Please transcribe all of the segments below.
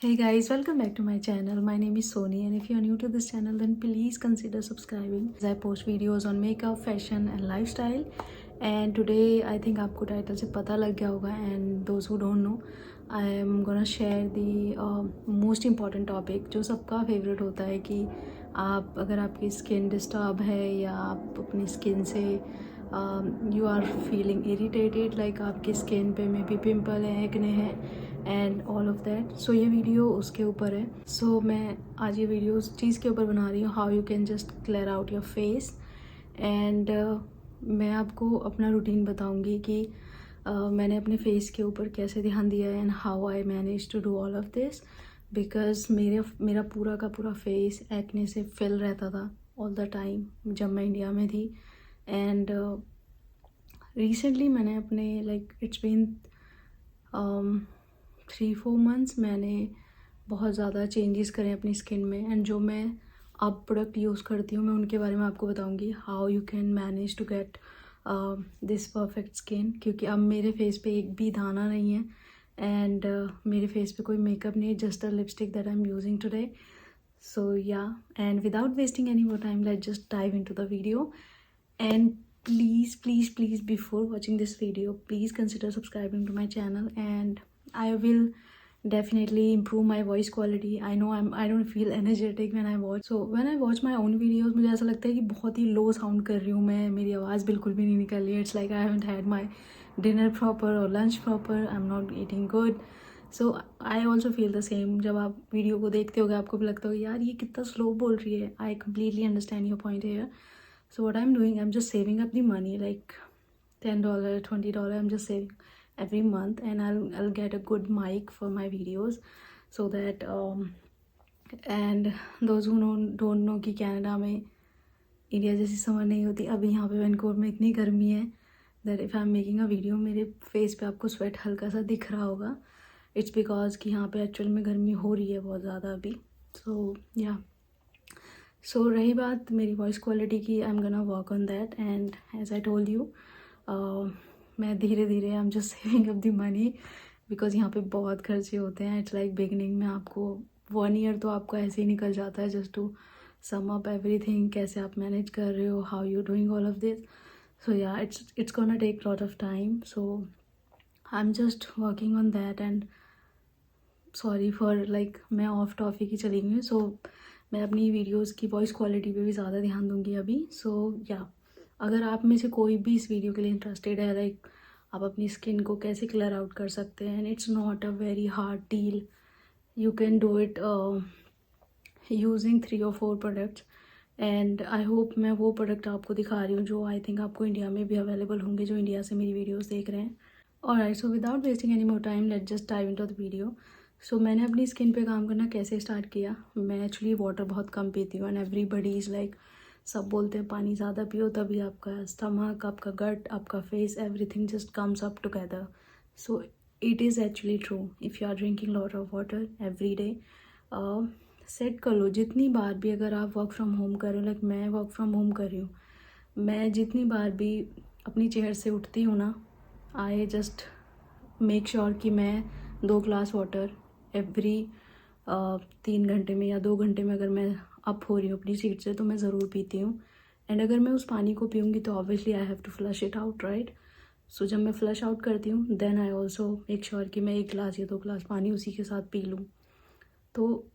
Hey guys, welcome back to my channel. My name is Sony, and if you are new to this channel then please consider subscribing. I post videos on makeup, fashion and lifestyle. And today I think आपको title से पता लग गया होगा, and those who don't know, I am gonna share the most important topic जो सबका favourite होता है कि आप अगर आपकी स्किन डिस्टर्ब है या आप अपनी स्किन से you are feeling irritated, like आपकी स्किन पे में भी पिंपल है, एक्ने है and all of that. So ये वीडियो उसके ऊपर है. सो मैं आज ये वीडियो उस चीज़ के ऊपर बना रही हूँ, how you can just clear out your face. And मैं आपको अपना रूटीन बताऊँगी कि मैंने अपने फेस के ऊपर कैसे ध्यान दिया है and how I manage to do all of this. Because मेरा पूरा का पूरा फेस एक्ने से फिल रहता था ऑल द टाइम जब मैं इंडिया में थी. एंड रिसेंटली मैंने अपने लाइक इट्स बीन 3-4 मंथ्स मैंने बहुत ज़्यादा चेंजेस करे अपनी स्किन में. एंड जो मैं अब प्रोडक्ट यूज़ करती हूँ मैं उनके बारे में आपको बताऊँगी, how you can manage to get this perfect skin. क्योंकि अब मेरे फेस पे एक भी दाना नहीं है एंड मेरे फेस पे कोई मेकअप नहीं है, just the lipstick that I am using today. So yeah, and without wasting any more time let's just dive into the video. And please before watching this video please consider subscribing to my channel, and I will definitely improve my voice quality. I know I don't feel energetic when I watch my own videos. मुझे ऐसा लगता है कि बहुत ही low sound कर रही हूँ मैं, मेरी आवाज़ बिल्कुल भी नहीं निकल रही है. It's like I haven't had my dinner proper और lunch proper, I am not eating good. So I also feel the same. जब आप वीडियो को देखते होगे आपको भी लगता होगा यार ये कितना स्लो बोल रही है. आई completely understand your point here. So what I'm doing, I'm just saving up the money, like $10, $20. I'm just saving every month, and I'll get a good mic for my videos, so that and those who don't know कि Canada में India जैसी summer नहीं होती. अभी यहाँ पे Vancouver में इतनी गर्मी है that if I'm making a video मेरे फेस पे आपको स्वेट हल्का सा दिख रहा होगा. It's because कि यहाँ पे एक्चुअल में गर्मी हो रही है बहुत ज़्यादा अभी. So yeah. सो रही बात मेरी वॉइस क्वालिटी की, I am gonna work on that. And as I told you मैं धीरे धीरे I am just saving up the money, because यहाँ पे बहुत खर्चे होते हैं. इट्स लाइक बिगनिंग में आपको 1 ईयर तो आपका ऐसे ही निकल जाता है just to sum up everything, कैसे आप मैनेज कर रहे हो, how you doing all of this. So yeah, it's gonna take lot of time. So I am just working on that. And sorry for like मैं off topic ही चली गई हूँ. सो मैं अपनी वीडियोस की वॉइस क्वालिटी पे भी ज़्यादा ध्यान दूंगी अभी. सो या, अगर आप में से कोई भी इस वीडियो के लिए इंटरेस्टेड है, लाइक आप अपनी स्किन को कैसे क्लियर आउट कर सकते हैं, and it's not a very hard deal, you can do it using 3 or 4 products. And I hope मैं वो प्रोडक्ट आपको दिखा रही हूँ जो आई थिंक आपको इंडिया में भी अवेलेबल होंगे, जो इंडिया से मेरी वीडियोज़ देख रहे हैं. Alright, so without wasting any more time let's just dive into the video. So मैंने अपनी स्किन पे काम करना कैसे स्टार्ट किया. मैं एक्चुअली वाटर बहुत कम पीती हूँ, एंड एवरीबडी इज़ लाइक, सब बोलते हैं पानी ज़्यादा पियो तभी आपका स्टमक, आपका गट, आपका face, everything just comes up together. So it is actually true. If you are drinking lot of water every day, set कर लो जितनी बार भी. अगर आप वर्क फ्रॉम होम कर रहे हो, लाइक मैं वर्क फ्रॉम होम कर रही हूँ, मैं जितनी बार भी अपनी चेयर से उठती हूँ ना, आई जस्ट मेक श्योर कि मैं 2 ग्लास वाटर एवरी 3 घंटे में या 2 घंटे में, अगर मैं अप हो रही हूँ अपनी सीट से तो मैं ज़रूर पीती हूँ. एंड अगर मैं उस पानी को पीऊँगी तो obviously I have to flush it out, right. So जब मैं फ्लश आउट करती हूँ then I also make sure कि मैं 1 ग्लास या 2 ग्लास पानी उसी के साथ पी लूँ. तो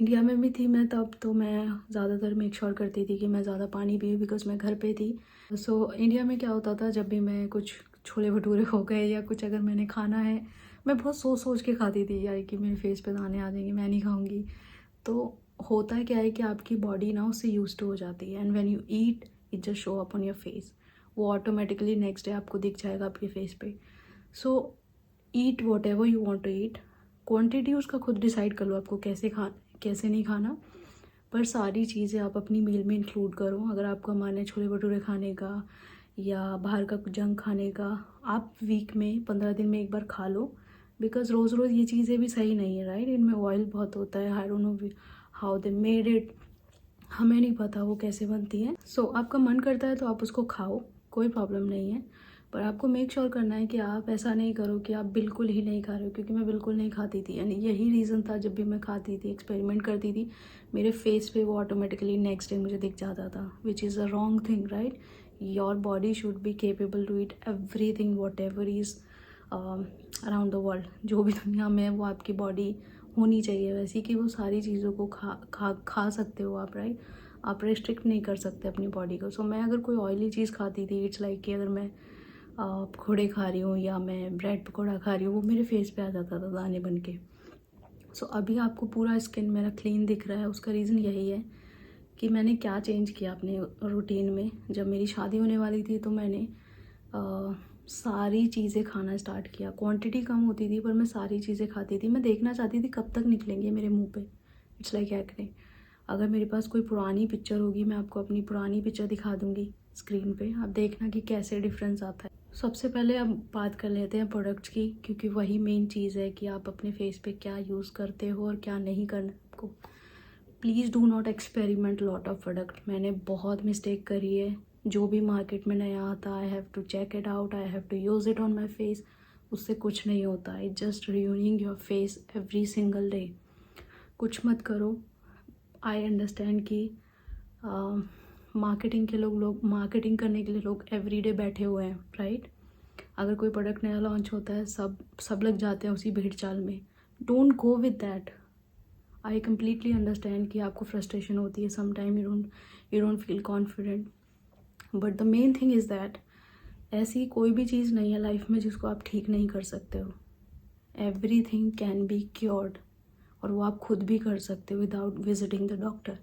इंडिया में भी थी मैं तब, तो मैं ज़्यादातर मेक श्योर करती थी कि मैं ज़्यादा पानी पीऊँ, बिकॉज मैं घर पे थी. सो इंडिया में क्या होता था, जब भी मैं कुछ छोले भटूरे हो गए या कुछ अगर मैंने खाना है, मैं बहुत सोच के खाती थी यार कि मेरे फेस पे दाने आ जाएंगे, मैं नहीं खाऊंगी. तो होता है क्या है कि आपकी बॉडी ना उससे यूज टू हो जाती है, and when you eat it just show up on your face. वो ऑटोमेटिकली नेक्स्ट डे आपको दिख जाएगा आपके फेस पे. So eat whatever you want to eat. Quantity उसका खुद डिसाइड कर लो आपको कैसे कैसे नहीं खाना, पर सारी चीज़ें आप अपनी मील में इंक्लूड करो. अगर आपका मन है छोले भटूरे खाने का या बाहर का जंक खाने का, आप वीक में 15 दिन में एक बार खा लो. बिकॉज रोज़ रोज़ ये चीज़ें भी सही नहीं है, राइट. इनमें ऑयल बहुत होता है. आई don't know how they made it, हमें नहीं पता वो कैसे बनती है. सो आपका मन करता है तो आप उसको खाओ, कोई प्रॉब्लम नहीं है. पर आपको मेक श्योर करना है कि आप ऐसा नहीं करो कि आप बिल्कुल ही नहीं खा रहे हो, क्योंकि मैं बिल्कुल नहीं खाती थी यानी यही रीज़न था। जब भी मैं खाती थी, एक्सपेरिमेंट करती थी, मेरे फेस पे वो ऑटोमेटिकली नेक्स्ट डे मुझे दिख जाता था, which is a wrong thing, right. Your body should be capable to eat everything whatever is around the world. जो भी दुनिया में है वो आपकी बॉडी होनी चाहिए वैसी कि वो सारी चीज़ों को खा सकते हो आप, राइट। आप रेस्ट्रिक्ट नहीं कर सकते अपनी बॉडी को। सो मैं अगर कोई ऑयली चीज़ खाती थी, इट्स लाइक कि अगर मैं पकौड़े खा रही हूँ या मैं ब्रेड पकौड़ा खा रही हूँ, वो मेरे फेस पे आ जाता था दाने बन के। सो अभी आपको पूरा स्किन मेरा क्लीन दिख रहा है। उसका रीज़न यही है कि मैंने क्या चेंज किया अपने रूटीन में। जब मेरी शादी होने वाली थी तो मैंने सारी चीज़ें खाना स्टार्ट किया। क्वांटिटी कम होती थी पर मैं सारी चीज़ें खाती थी। मैं देखना चाहती थी कब तक निकलेंगे मेरे मुंह पे। It's like acne. अगर मेरे पास कोई पुरानी पिक्चर होगी, मैं आपको अपनी पुरानी पिक्चर दिखा दूँगी स्क्रीन पे, आप देखना कि कैसे डिफरेंस आता है। सबसे पहले अब बात कर लेते हैं प्रोडक्ट्स की, क्योंकि वही मेन चीज़ है कि आप अपने फेस पे क्या यूज़ करते हो और क्या नहीं करना आपको। Please do not experiment lot of product. मैंने बहुत मिस्टेक करी है। जो भी मार्केट में नया आता, I have to check it out, I have to use it on my face. उससे कुछ नहीं होता। It just ruining your face every single day. कुछ मत करो। आई अंडरस्टैंड कि मार्केटिंग के लोग मार्केटिंग करने के लिए लोग एवरीडे बैठे हुए हैं, राइट। अगर कोई प्रोडक्ट नया लॉन्च होता है, सब लग जाते हैं उसी भीड़ चाल में। Don't go with that. I completely understand कि आपको फ्रस्ट्रेशन होती है, some time you don't feel confident, but the main thing is that ऐसी कोई भी चीज़ नहीं है लाइफ में जिसको आप ठीक नहीं कर सकते हो। Every thing can be cured, और वो आप खुद भी कर सकते हो without visiting the doctor.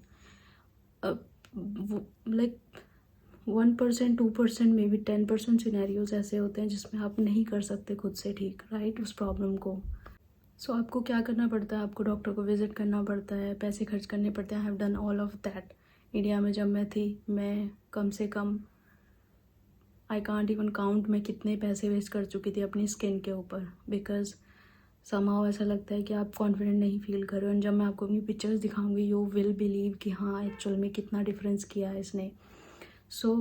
Like 1%, 2%, may be 10% scenarios ऐसे होते हैं जिसमें आप नहीं कर सकते खुद से ठीक, राइट, उस प्रॉब्लम को। सो आपको क्या करना पड़ता है, आपको डॉक्टर को विजिट करना पड़ता है, पैसे खर्च करने पड़ते हैं। I have done all of that. India में जब मैं थी, मैं कम से कम आई कांट इवन काउंट मैं कितने पैसे वेस्ट कर चुकी थी अपनी स्किन के ऊपर, बिकॉज समाओ ऐसा लगता है कि आप कॉन्फिडेंट नहीं फील कर रहे हो। एंड जब मैं आपको अपनी पिक्चर्स दिखाऊंगी, यू विल बिलीव कि हाँ एक्चुअल में कितना डिफरेंस किया है इसने। सो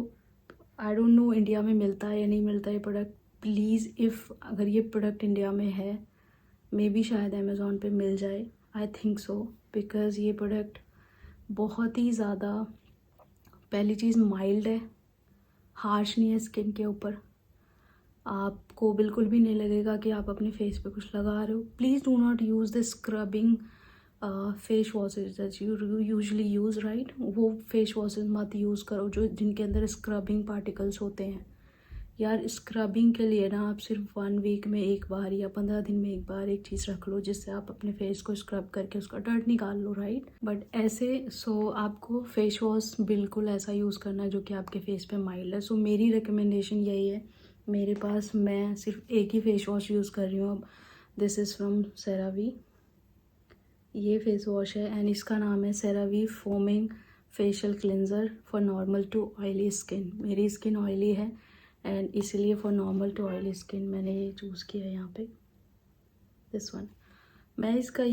आई डोंट नो इंडिया में मिलता है या नहीं मिलता ये प्रोडक्ट। प्लीज़ इफ़ अगर ये प्रोडक्ट इंडिया में है, मे बी शायद अमेज़ोन पे मिल जाए, आई थिंक सो, बिकॉज़ ये प्रोडक्ट बहुत ही ज़्यादा, पहली चीज़ माइल्ड है, हार्श नहीं है स्किन के ऊपर। आपको बिल्कुल भी नहीं लगेगा कि आप अपने फेस पे कुछ लगा रहे हो। Please do not use the scrubbing face washes that you usually use, right. वो फेस वॉशेज मत यूज़ करो जो जिनके अंदर स्क्रबिंग पार्टिकल्स होते हैं। यार स्क्रबिंग के लिए ना आप सिर्फ 1 वीक में एक बार या 15 दिन में एक बार एक चीज़ रख लो जिससे आप अपने फेस को स्क्रब करके उसका डर्ट निकाल लो, राइट। बट ऐसे आपको फेस वॉश बिल्कुल ऐसा यूज़ करना है जो कि आपके फेस पे माइल्ड है। मेरी रिकमेंडेशन यही है। मेरे पास, मैं सिर्फ एक ही फेस वॉश यूज़ कर रही हूँ अब। This is from CeraVe. ये फेस वॉश है एंड इसका नाम है CeraVe foaming facial cleanser for normal to oily skin. मेरी स्किन ऑयली है एंड इसलिए for normal to oily skin मैंने ये चूज़ किया है यहाँ पे, दिस वन। मैं इसका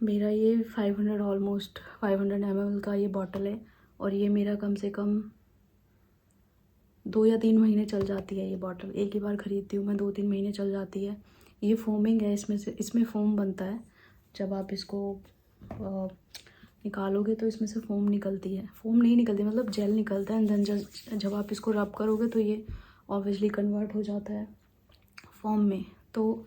मेरा ये 500 ऑलमोस्ट 500 ml का ये बॉटल है और ये मेरा कम से कम 2 या 3 महीने चल जाती है। ये बॉटल एक ही बार ख़रीदती हूँ मैं, 2-3 महीने चल जाती है। ये फोमिंग है, इसमें फोम बनता है। जब आप इसको निकालोगे तो इसमें से फोम निकलती है। फोम नहीं निकलती, मतलब जेल निकलता है। एंड देन जब आप इसको रब करोगे तो ये ऑब्वियसली कन्वर्ट हो जाता है फॉर्म में। तो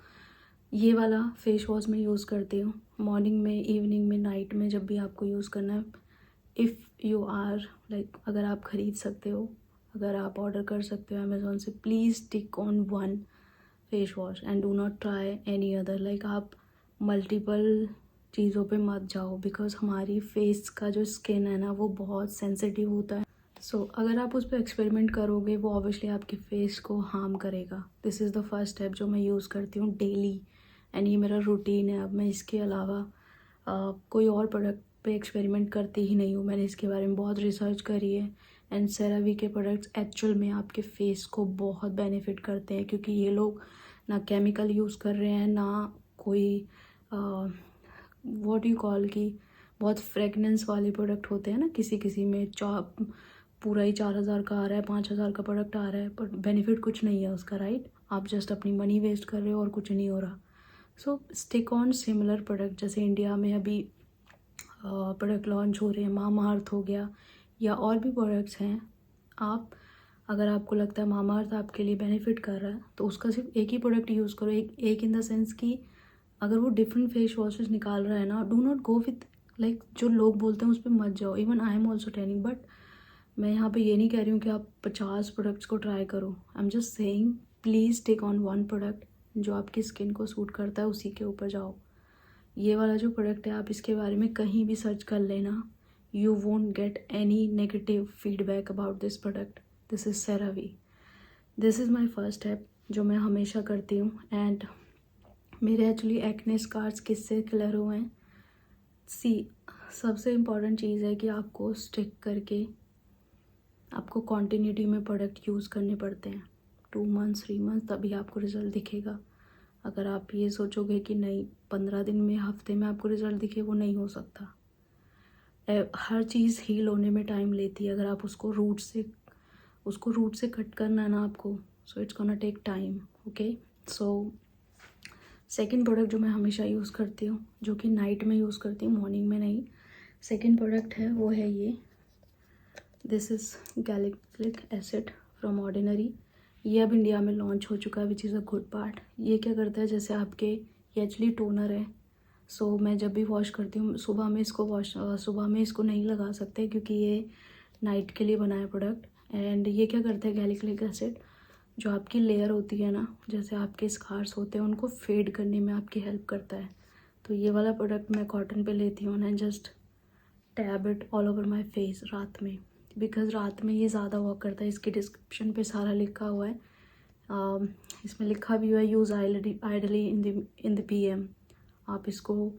ये वाला फेस वॉश मैं यूज़ करती हूँ मॉर्निंग में, इवनिंग में, नाइट में, जब भी आपको यूज़ करना है। इफ़ यू आर लाइक, अगर आप ख़रीद सकते हो, अगर आप ऑर्डर कर सकते हो अमेज़ोन से, please tick on 1 face wash and do not try any other. Like आप मल्टीपल चीज़ों पे मत जाओ, बिकॉज हमारी फेस का जो स्किन है ना वो बहुत सेंसिटिव होता है। अगर आप उस पर एक्सपेरिमेंट करोगे वो ऑब्वियसली आपके फेस को हार्म करेगा। This is the first step जो मैं यूज़ करती हूँ डेली एंड ये मेरा रूटीन है। अब मैं इसके अलावा कोई और प्रोडक्ट पे एक्सपेरिमेंट करती ही नहीं हूँ। मैंने इसके बारे में बहुत रिसर्च करी है एंड सेरावी के प्रोडक्ट्स एक्चुअल में आपके फेस को बहुत बेनिफिट करते हैं, क्योंकि ये लोग ना केमिकल यूज़ कर रहे हैं, ना कोई व्हाट यू कॉल की बहुत फ्रेगनेंस वाले प्रोडक्ट होते हैं ना किसी किसी में, पूरा ही 4,000 का आ रहा है, 5,000 का प्रोडक्ट आ रहा है, पर बेनिफिट कुछ नहीं है उसका, राइट? आप जस्ट अपनी मनी वेस्ट कर रहे हो और कुछ नहीं हो रहा। सो स्टिक ऑन सिमिलर प्रोडक्ट। जैसे इंडिया में अभी प्रोडक्ट लॉन्च हो रहे हैं, मामाअर्थ हो गया या और भी प्रोडक्ट्स हैं। आप अगर आपको लगता है मामाअर्थ आपके लिए बेनिफिट कर रहा है तो उसका सिर्फ एक ही प्रोडक्ट यूज़ करो। एक इन द सेंस कि अगर वो डिफरेंट फेस वॉशेस निकाल रहा है ना, do not go with like जो लोग बोलते हैं उस पर मत जाओ। Even I am also telling, but मैं यहाँ पे ये नहीं कह रही हूँ कि आप 50 प्रोडक्ट्स को ट्राई करो। I am just saying please take on one product जो आपकी स्किन को सूट करता है, उसी के ऊपर जाओ। ये वाला जो प्रोडक्ट है आप इसके बारे में कहीं भी सर्च कर लेना, you won't get any negative feedback about this product. This is CeraVe. This is my first step जो मैं हमेशा करती हूँ। एंड मेरे एक्चुअली एक्ने स्कार्स किससे क्लियर हुए हैं? सी, सबसे इम्पॉर्टेंट चीज़ है कि आपको स्टिक करके आपको कॉन्टिन्यूटी में प्रोडक्ट यूज़ करने पड़ते हैं। 2 मंथ्स 3 मंथ्स तभी आपको रिज़ल्ट दिखेगा। अगर आप ये सोचोगे कि नहीं 15 दिन में, हफ्ते में आपको रिज़ल्ट दिखे, वो नहीं हो सकता। हर चीज़ हील होने में टाइम लेती है। अगर आप उसको रूट से कट करना है ना आपको, so it's gonna take time. Okay, so second product जो मैं हमेशा यूज़ करती हूँ, जो कि नाइट में यूज़ करती हूँ, मॉर्निंग में नहीं, सेकेंड प्रोडक्ट है वो है ये। This is glycolic acid from Ordinary. ये अब इंडिया में लॉन्च हो चुका है, which is a good part. ये क्या करता है, जैसे आपके ये एक्चुअली टोनर है। सो मैं जब भी वॉश करती हूँ सुबह में इसको नहीं लगा सकते क्योंकि ये नाइट के लिए बना है प्रोडक्ट। एंड ये क्या करता है, गैलिक्लिक एसिड जो आपकी लेयर होती है ना, जैसे आपके स्कार्स होते हैं, उनको फेड करने में आपकी हेल्प करता है। तो ये वाला प्रोडक्ट मैं कॉटन पे लेती हूँ and just tab it all over my face रात में, बिकॉज रात में ये ज़्यादा वर्क करता है। इसकी डिस्क्रिप्शन पे सारा लिखा हुआ है। इसमें लिखा भी हुआ है use ideally in the PM। आप इसको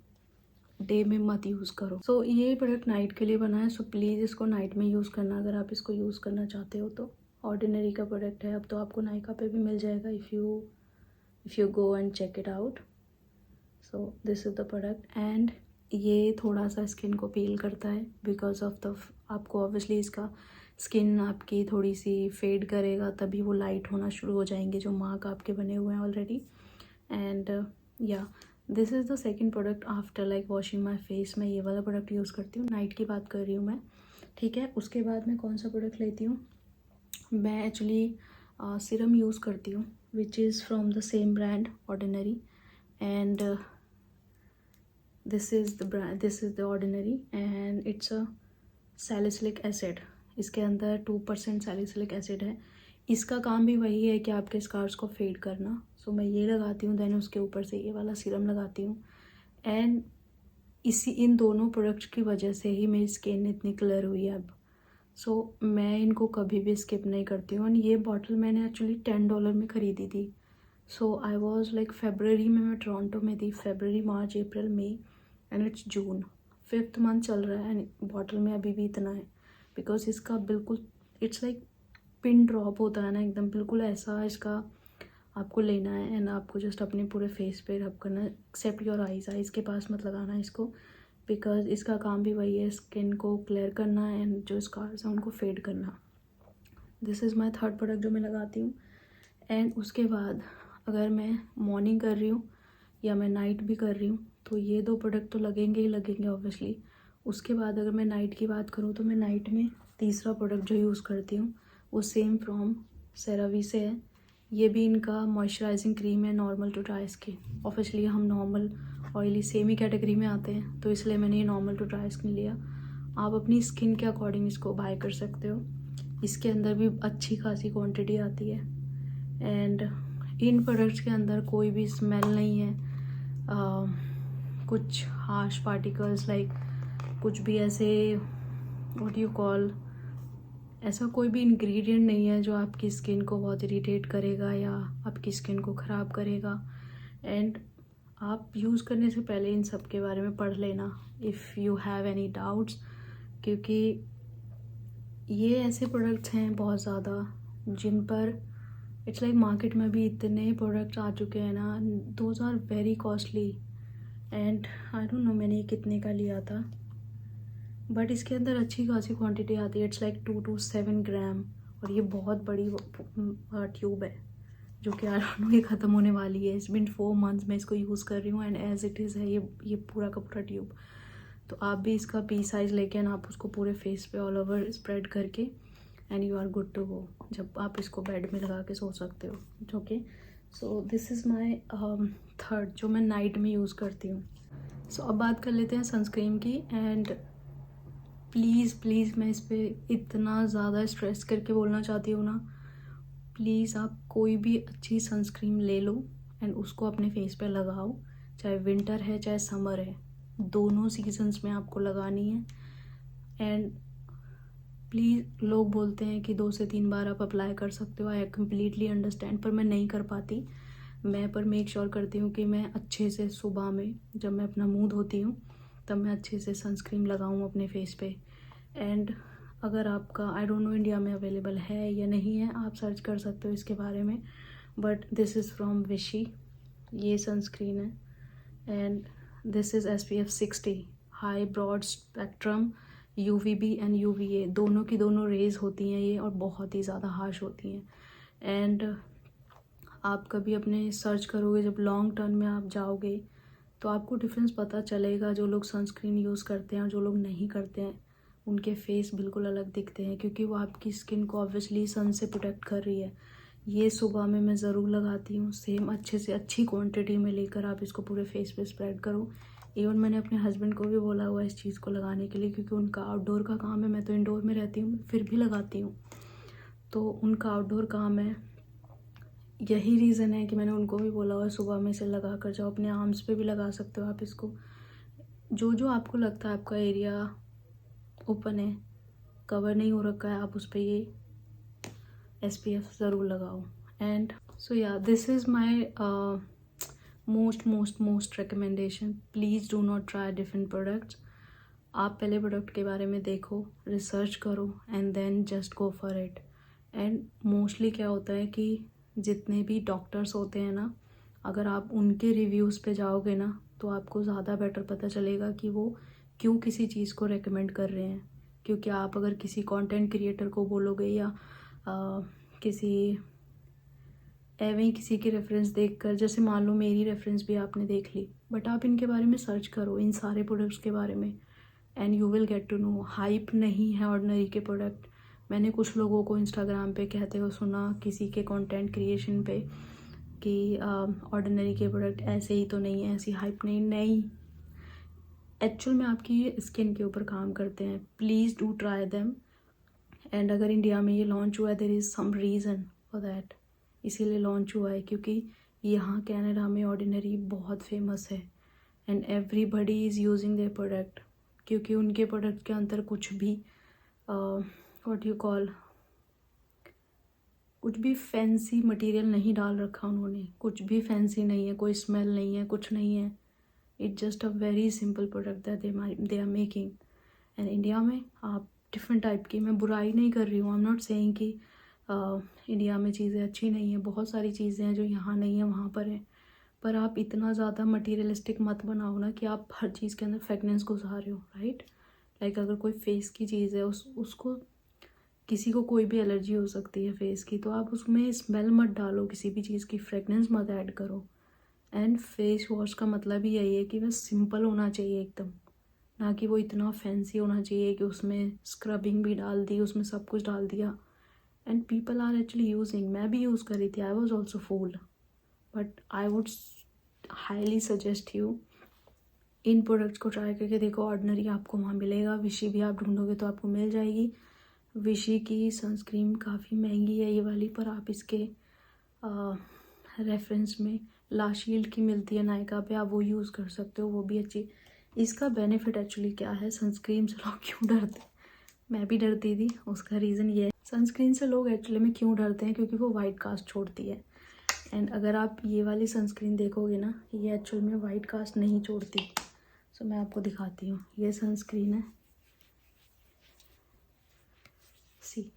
डे में मत यूज़ करो। सो ये प्रोडक्ट नाइट के लिए बना है, सो प्लीज़ इसको नाइट में यूज़ करना अगर आप इसको यूज़ करना चाहते हो तो। ऑर्डिनरी का प्रोडक्ट है, अब तो आपको नायका पे भी मिल जाएगा if you go and check it out. So this is the product. And ये थोड़ा सा स्किन को पील करता है बिकॉज ऑफ द, आपको ऑब्वियसली इसका स्किन आपकी थोड़ी सी फेड करेगा, तभी वो लाइट होना शुरू हो जाएंगे जो मार्क आपके बने हुए हैं ऑलरेडी। एंड या this is the second product after like washing my face. मैं ये वाला प्रोडक्ट यूज़ करती हूँ, नाइट की बात कर रही हूँ मैं, ठीक है। उसके बाद मैं कौन सा प्रोडक्ट लेती हूँ, मैं एक्चुअली सीरम यूज़ करती हूँ which is from the same brand ordinary. And this is the ordinary and it's a salicylic acid. इसके अंदर 2% सैलिसिलिक एसिड है। इसका काम भी वही है कि आपके स्कार्स को फेड करना। सो मैं ये लगाती हूँ, देन उसके ऊपर से ये वाला सीरम लगाती हूँ। एंड इन दोनों प्रोडक्ट्स की वजह से ही मेरी स्किन इतनी क्लियर हुई है अब। सो मैं इनको कभी भी स्किप नहीं करती हूँ। एंड ये बॉटल मैंने एक्चुअली $10 में ख़रीदी थी। So I was like February में, मैं टोरंटो में थी, February March April May and it's June, 5th month चल रहा है एंड बॉटल में अभी भी इतना है। बिकॉज इसका बिल्कुल इट्स लाइक पिन ड्रॉप होता है ना, एकदम बिल्कुल ऐसा इसका आपको लेना है एंड आपको जस्ट अपने पूरे फेस पे रब करना है, एक्सेप्ट योर आइज़ के पास मत लगाना है इसको, बिकॉज इसका काम भी वही है, स्किन को क्लियर करना एंड जो स्कार्स हैं उनको फेड करना। This is my third product जो मैं लगाती हूँ। एंड उसके बाद अगर मैं मॉर्निंग कर रही हूँ या मैं नाइट भी कर रही हूँ तो ये 2 प्रोडक्ट तो लगेंगे ही लगेंगे ऑब्वियसली। उसके बाद अगर मैं नाइट की बात करूँ तो मैं नाइट में तीसरा प्रोडक्ट जो यूज़ करती हूँ वो सेम फ्रॉम सेरावी से है। ये भी इनका मॉइस्चराइजिंग क्रीम है, normal to dry skin. Obviously हम नॉर्मल ऑयली सेम ही कैटेगरी में आते हैं, तो इसलिए मैंने ये नॉर्मल टू ड्राई स्किन लिया। आप अपनी स्किन के अकॉर्डिंग इसको बाय कर सकते हो। इसके अंदर भी अच्छी खासी क्वांटिटी आती है एंड इन प्रोडक्ट्स के अंदर कोई भी स्मेल नहीं है, कुछ हार्श पार्टिकल्स लाइक कुछ भी ऐसे व्हाट यू कॉल, ऐसा कोई भी इंग्रेडिएंट नहीं है जो आपकी स्किन को बहुत इरिटेट करेगा या आपकी स्किन को ख़राब करेगा। एंड आप यूज़ करने से पहले इन सब के बारे में पढ़ लेना if you have any doubts, क्योंकि ये ऐसे प्रोडक्ट्स हैं बहुत ज़्यादा जिन पर इट्स लाइक मार्केट में भी इतने प्रोडक्ट्स आ चुके हैं ना, those are very costly. And I don't know मैंने कितने का लिया था, बट इसके अंदर अच्छी खासी क्वांटिटी आती है, इट्स लाइक 2 to 7 ग्राम। और ये बहुत बड़ी ट्यूब है जो कि आई डोंट नो ये ख़त्म होने वाली है। इट्स बिन 4 months मैं इसको यूज़ कर रही हूँ एंड एज इट इज़ है ये पूरा का पूरा ट्यूब। तो आप भी इसका पी साइज़ लेके ना आप उसको पूरे फेस पे ऑल ओवर स्प्रेड करके and you are good to go, जब आप इसको बेड में लगा के सो सकते हो। Okay, so this is my third जो मैं नाइट में यूज़ करती हूँ। सो अब बात कर लेते हैं सनस्क्रीन की। एंड प्लीज़ मैं इस पर इतना ज़्यादा स्ट्रेस करके बोलना चाहती हूँ ना, प्लीज़ आप कोई भी अच्छी सनस्क्रीन ले लो एंड उसको अपने फेस पे लगाओ, चाहे विंटर है चाहे समर है, दोनों सीजन्स में आपको लगानी है। एंड प्लीज़, लोग बोलते हैं कि 2 से 3 बार आप अप्लाई कर सकते हो, आई कम्प्लीटली अंडरस्टैंड, पर मैं नहीं कर पाती। मैं पर मेक श्योर करती हूँ कि मैं अच्छे से सुबह में जब मैं अपना मुंह धोती हूँ तब मैं अच्छे से सनस्क्रीन लगाऊँ अपने फेस पे। एंड अगर आपका आई डोंट नो इंडिया में अवेलेबल है या नहीं है, आप सर्च कर सकते हो इसके बारे में, बट दिस इज़ फ्रॉम विशी, ये सनस्क्रीन है। And this is SPF 60 high broad spectrum UVB and UVA, दोनों की दोनों रेज होती हैं ये, और बहुत ही ज़्यादा हार्श होती हैं। एंड आप कभी अपने सर्च करोगे, जब लॉन्ग टर्म में आप जाओगे तो आपको डिफरेंस पता चलेगा। जो लोग सनस्क्रीन यूज़ करते हैं और जो लोग नहीं करते हैं उनके फेस बिल्कुल अलग दिखते हैं, क्योंकि वो आपकी स्किन को ऑब्वियसली सन से प्रोटेक्ट कर रही है। ये सुबह में मैं ज़रूर लगाती हूँ, सेम अच्छे से अच्छी क्वांटिटी में लेकर आप इसको पूरे फेस पे स्प्रेड करो। इवन मैंने अपने हस्बैंड को भी बोला हुआ है इस चीज़ को लगाने के लिए, क्योंकि उनका आउटडोर का काम है, मैं तो इंडोर में रहती हूँ फिर भी लगाती हूँ, तो उनका आउटडोर काम है। यही रीज़न है कि मैंने उनको भी बोला हुआ सुबह में इसे लगा कर जाओ। अपने आर्म्स पे भी लगा सकते हो आप इसको, जो जो आपको लगता है आपका एरिया ओपन है, कवर नहीं हो रखा है, आप उस पर ये SPF ज़रूर लगाओ। एंड सो या this is my most recommendation. Please do not try different products. आप पहले प्रोडक्ट के बारे में देखो, रिसर्च करो and then just go for it. And mostly क्या होता है कि जितने भी डॉक्टर्स होते हैं ना, अगर आप उनके रिव्यूज़ पे जाओगे ना तो आपको ज़्यादा बेटर पता चलेगा कि वो क्यों किसी चीज़ को रेकमेंड कर रहे हैं। क्योंकि आप अगर किसी कंटेंट क्रिएटर को बोलोगे या किसी एवं ही किसी की रेफरेंस देखकर, जैसे मान लो मेरी रेफरेंस भी आपने देख ली, बट आप इनके बारे में सर्च करो, इन सारे प्रोडक्ट्स के बारे में, and you will get to know. Hype नहीं है ऑर्डिनरी के प्रोडक्ट। मैंने कुछ लोगों को इंस्टाग्राम पे कहते हुए सुना, किसी के कंटेंट क्रिएशन पे, कि ऑर्डिनरी के प्रोडक्ट ऐसे ही तो नहीं है, ऐसी हाइप नहीं एक्चुअल में आपकी स्किन के ऊपर काम करते हैं। Please do try them. And अगर इंडिया में ये लॉन्च हुआ है, there is some reason for that, इसीलिए लॉन्च हुआ है क्योंकि यहाँ कनाडा में ऑर्डिनरी बहुत फेमस है and everybody is using their product, क्योंकि उनके प्रोडक्ट के अंदर कुछ भी व्हाट यू कॉल, कुछ भी फैंसी मटेरियल नहीं डाल रखा उन्होंने, कुछ भी फैंसी नहीं है, कोई स्मेल नहीं है, कुछ नहीं है। It's just a very simple product that they are making. And India में आप डिफरेंट टाइप की, मैं बुराई नहीं कर रही हूँ, आई एम नॉट सेइंग कि इंडिया में चीज़ें अच्छी नहीं है, बहुत सारी चीज़ें हैं जो यहाँ नहीं है वहाँ पर है, पर आप इतना ज़्यादा मटीरियलिस्टिक मत बनाओ ना कि आप हर चीज़ के अंदर फ्रेगनेंस घुसा रहे हो, राइट। लाइक अगर कोई फेस की चीज़ है, उसको किसी को कोई भी एलर्जी हो सकती है फेस की, तो आप उसमें स्मेल मत डालो, किसी भी चीज़ की फ्रेगनेंस मत ऐड करो। एंड फेस वॉश का मतलब ही यही है कि बस सिंपल होना चाहिए एकदम, ना कि वो इतना फैंसी होना चाहिए कि उसमें स्क्रबिंग भी डाल दी, उसमें सब कुछ डाल दिया। And people are actually using, मैं भी यूज़ कर रही थी, I was also fooled, but I would highly suggest you इन प्रोडक्ट्स को ट्राई करके देखो। ऑर्डिनरी आपको वहाँ मिलेगा, विशी भी आप ढूंढोगे तो आपको मिल जाएगी। विशी की सनस्क्रीन काफ़ी महंगी है ये वाली, पर आप इसके रेफरेंस में ला शील्ड की मिलती है नायका पे, आप वो यूज़ कर सकते हो, वो भी अच्छी। इसका बेनिफिट एक्चुअली क्या है, सनस्क्रीन से लोग क्यों डरते हैं, मैं भी डरती थी, उसका रीज़न ये है। सनस्क्रीन से लोग एक्चुअली में क्यों डरते हैं, क्योंकि वो वाइट कास्ट छोड़ती है। एंड अगर आप ये वाली सनस्क्रीन देखोगे ना, ये एक्चुअल में वाइट कास्ट नहीं छोड़ती। सो मैं आपको दिखाती हूँ, ये सनस्क्रीन है, सी,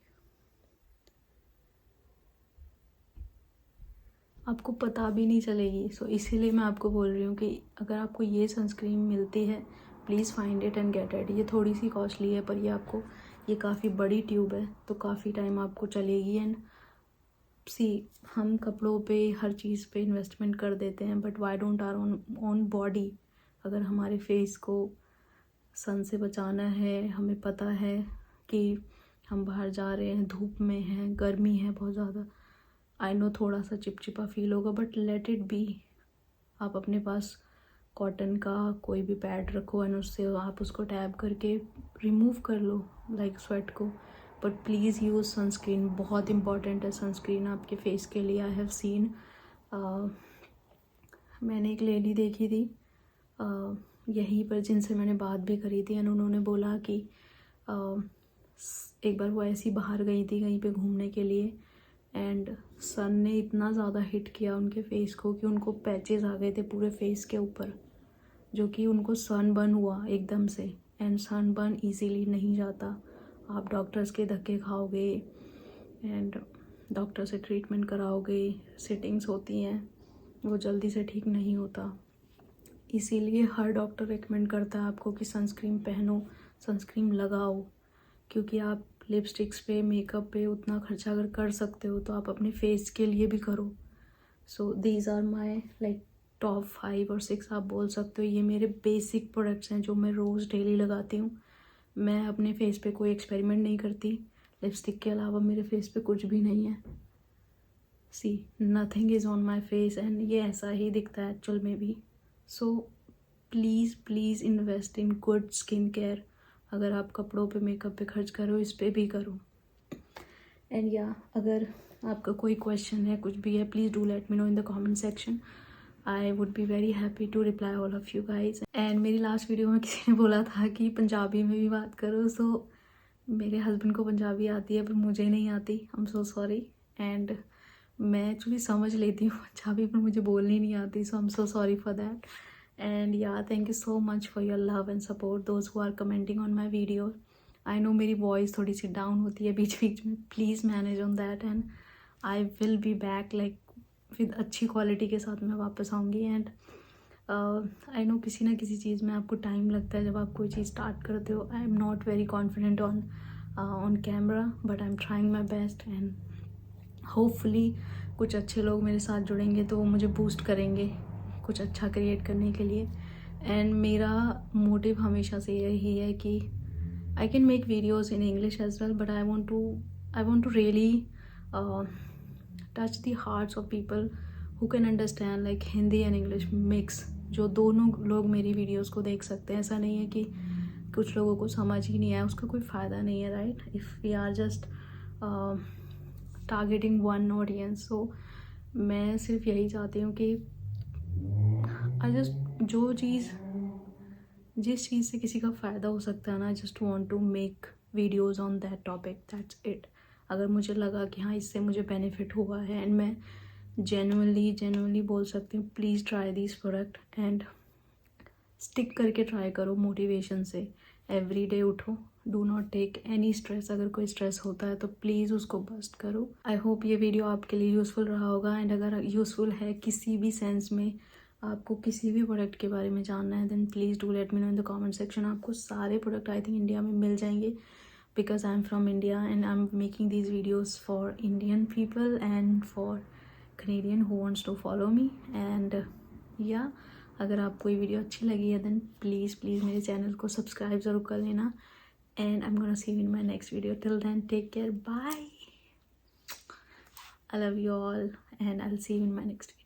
आपको पता भी नहीं चलेगी। सो इसीलिए मैं आपको बोल रही हूँ कि अगर आपको ये सनस्क्रीन मिलती है please find it and get it. ये थोड़ी सी कॉस्टली है पर ये काफ़ी बड़ी ट्यूब है तो काफ़ी टाइम आपको चलेगी। एंड सी, हम कपड़ों पे हर चीज़ पे इन्वेस्टमेंट कर देते हैं, but why don't our own body. अगर हमारे फेस को सन से बचाना है, हमें पता है कि हम बाहर जा रहे हैं, धूप में हैं, गर्मी है बहुत ज़्यादा, आई नो थोड़ा सा चिपचिपा फील होगा बट लेट इट बी। आप अपने पास कॉटन का कोई भी पैड रखो एंड उससे आप उसको टैब करके रिमूव कर लो लाइक स्वेट को। बट प्लीज़ यूज़ सनस्क्रीन, बहुत इंपॉर्टेंट है सनस्क्रीन आपके फेस के लिए। आई हैव सीन, मैंने एक लेडी देखी थी यहीं पर जिनसे मैंने बात भी करी थी एंड उन्होंने बोला कि एक बार वो ऐसी बाहर गई थी कहीं पे घूमने के लिए एंड सन ने इतना ज़्यादा हिट किया उनके फेस को कि उनको पैचेस आ गए थे पूरे फेस के ऊपर, जो कि उनको सनबर्न हुआ एकदम से। एंड सनबर्न इजीली नहीं जाता, आप डॉक्टर्स के धक्के खाओगे एंड डॉक्टर से ट्रीटमेंट कराओगे, सिटिंग्स होती हैं, वो जल्दी से ठीक नहीं होता। इसीलिए हर डॉक्टर रेकमेंड करता है आपको कि सनस्क्रीन पहनो, सनस्क्रीन लगाओ, क्योंकि आप लिपस्टिक्स पे, मेकअप पे उतना खर्चा अगर कर सकते हो तो आप अपने फेस के लिए भी करो। So these are my like top 5 और 6 आप बोल सकते हो। ये मेरे बेसिक प्रोडक्ट्स हैं जो मैं रोज़ डेली लगाती हूँ। मैं अपने फेस पे कोई एक्सपेरिमेंट नहीं करती, लिपस्टिक के अलावा मेरे फेस पे कुछ भी नहीं है। See, nothing is on my face and ये ऐसा ही दिखता है एक्चुअल में भी। So please please invest in good skin care. अगर आप कपड़ों पे, मेकअप पे खर्च करो, इस पे भी करो। एंड या अगर आपका कोई क्वेश्चन है, कुछ भी है, please do let me know in the comment section. I would be very happy to reply all of you guys. And मेरी लास्ट वीडियो में किसी ने बोला था कि पंजाबी में भी बात करो। सो मेरे हस्बैंड को पंजाबी आती है पर मुझे नहीं आती, I am so sorry. And मैं एक्चुअली समझ लेती हूँ पंजाबी पर मुझे बोलनी नहीं आती, so I am so sorry for that. And yeah thank you so much for your love and support, those who are commenting on my video. I know मेरी वॉइस थोड़ी सी डाउन होती है बीच बीच में, please manage on that and I will be back like with अच्छी quality के साथ मैं वापस आऊँगी। एंड आई नो किसी ना किसी चीज़ में आपको टाइम लगता है जब आप कोई चीज़ स्टार्ट करते हो। आई am not very confident on camera but I am trying my best and hopefully कुछ अच्छे लोग मेरे साथ जुड़ेंगे तो वो मुझे बूस्ट करेंगे कुछ अच्छा क्रिएट करने के लिए। एंड मेरा मोटिव हमेशा से यही है कि I can make videos in English as well but I want to really touch the hearts of people who can understand like Hindi and English mix, जो दोनों लोग मेरी वीडियोज़ को देख सकते हैं। ऐसा नहीं है कि कुछ लोगों को समझ ही नहीं आया, उसका कोई फ़ायदा नहीं है, right? If we are just targeting one audience. So मैं सिर्फ यही चाहती हूँ कि जिस चीज़ से किसी का फ़ायदा हो सकता है ना, I just want to make videos on that topic, that's it. अगर मुझे लगा कि हाँ इससे मुझे बेनिफिट हुआ है एंड मैं जेन्युइनली बोल सकती हूँ, please try this product and stick करके ट्राई करो मोटिवेशन से। एवरी डे उठो, do not take any stress. अगर कोई स्ट्रेस होता है तो प्लीज़ उसको बस्ट करो। आई होप ये वीडियो आपके लिए यूज़फुल रहा होगा एंड अगर यूज़फुल है किसी भी सेंस में, आपको किसी भी प्रोडक्ट के बारे में जानना है, then please do let me know in the comment section. आपको सारे प्रोडक्ट आई थिंक इंडिया में मिल जाएंगे because I am from India and I am making these videos for Indian people and for Canadian who wants to follow me. And या अगर आपको ये video अच्छी लगी है देन प्लीज़ मेरे चैनल को सब्सक्राइब ज़रूर कर लेना। And I am gonna see you in my next video. Till then take care, bye, I love you all and I will see you in my next video.